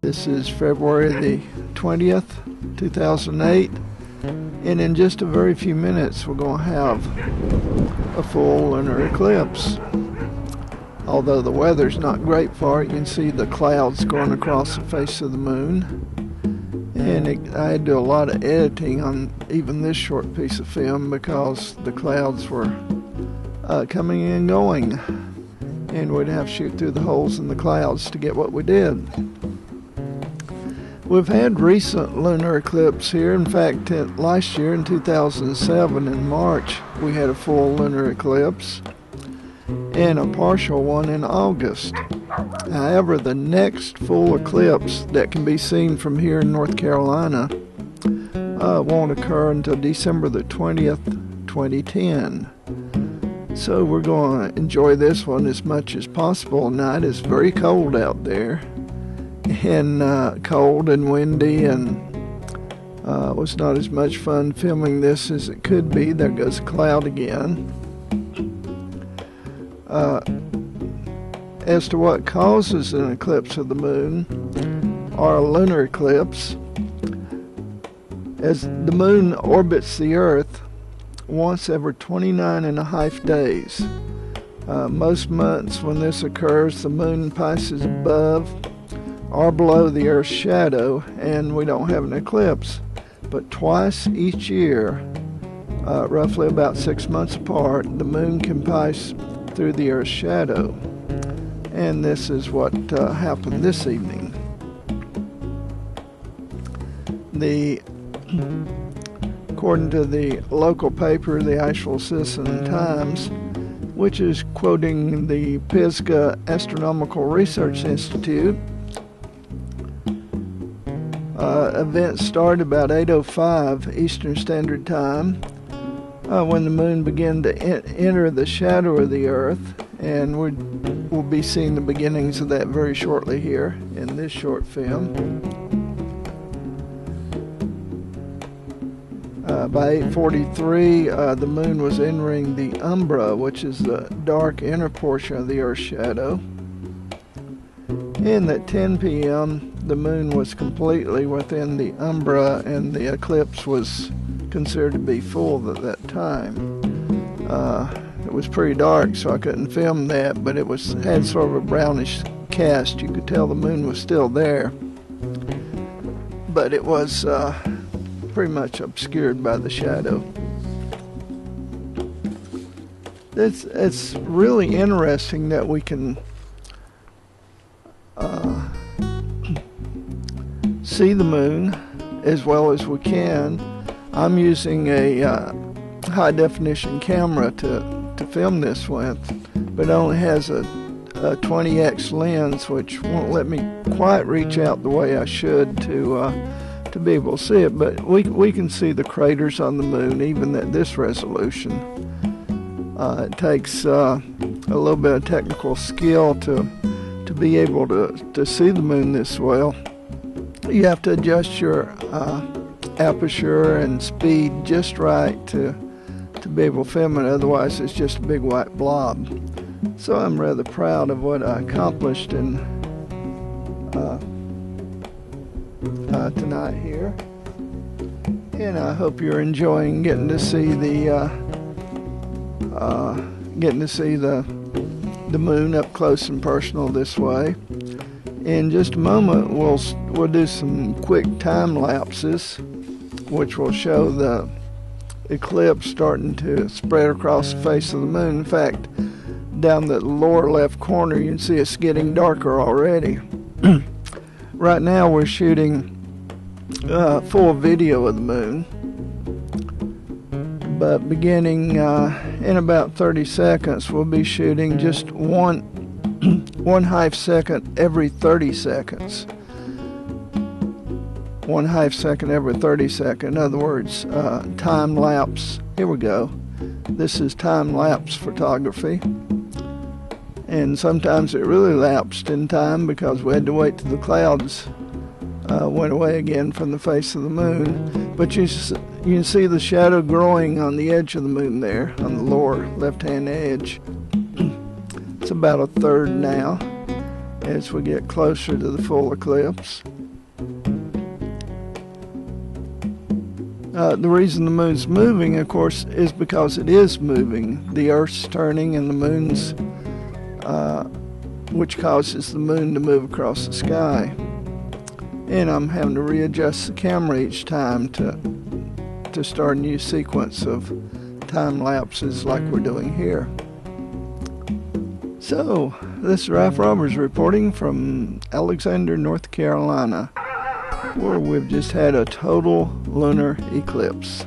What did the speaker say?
This is February the 20th, 2008, and in just a very few minutes we're going to have a full lunar eclipse. Although the weather's not great for it, you can see the clouds going across the face of the moon. And I had to do a lot of editing on even this short piece of film because the clouds were coming and going. And we'd have to shoot through the holes in the clouds to get what we did. We've had recent lunar eclipse here. In fact, last year in 2007 in March, we had a full lunar eclipse and a partial one in August. However, the next full eclipse that can be seen from here in North Carolina won't occur until December the 20th, 2010. So we're going to enjoy this one as much as possible tonight. It's very cold out there, and cold and windy, and it was not as much fun filming this as it could be. There goes a cloud again. As to what causes an eclipse of the moon or a lunar eclipse, as the moon orbits the Earth once every 29.5 days. Most months when this occurs, the moon passes above or below the Earth's shadow and we don't have an eclipse. But twice each year, roughly about 6 months apart, the moon can pass through the Earth's shadow. And this is what happened this evening. According to the local paper, the Asheville Citizen-Times, which is quoting the Pisgah Astronomical Research Institute, event started about 8:05 Eastern Standard Time when the moon began to enter the shadow of the Earth, and we'll be seeing the beginnings of that very shortly here in this short film. By 8:43, the moon was entering the umbra, which is the dark inner portion of the Earth's shadow. And at 10 p.m., the moon was completely within the umbra, and the eclipse was considered to be full at that time. It was pretty dark, so I couldn't film that, but it had sort of a brownish cast. You could tell the moon was still there, but it was pretty much obscured by the shadow. It's really interesting that we can see the moon as well as we can. I'm using a high definition camera to film this with, but it only has a 20x lens, which won't let me quite reach out the way I should to be able to see it, but we can see the craters on the moon even at this resolution. It takes a little bit of technical skill to be able to see the moon this well. You have to adjust your aperture and speed just right to be able to film it, otherwise it's just a big white blob. So I'm rather proud of what I accomplished in tonight here, and I hope you're enjoying getting to see the moon up close and personal this way. In just a moment, we'll do some quick time lapses, which will show the eclipse starting to spread across the face of the moon. In fact, down the lower left corner, you can see it's getting darker already. Right now, we're shooting full video of the moon, but beginning in about 30 seconds, we'll be shooting just one half second every 30 seconds. 1/2 second every 30 seconds. In other words, time lapse. Here we go. This is time lapse photography. And sometimes it really lapsed in time because we had to wait till the clouds went away again from the face of the moon. But you can see the shadow growing on the edge of the moon there, on the lower left-hand edge. It's about a third now as we get closer to the full eclipse. The reason the moon's moving, of course, is because it is moving. The Earth's turning and the moon's, which causes the moon to move across the sky. And I'm having to readjust the camera each time to start a new sequence of time lapses like we're doing here. So, this is Ralph Roberts reporting from Alexander, North Carolina, where we've just had a total lunar eclipse.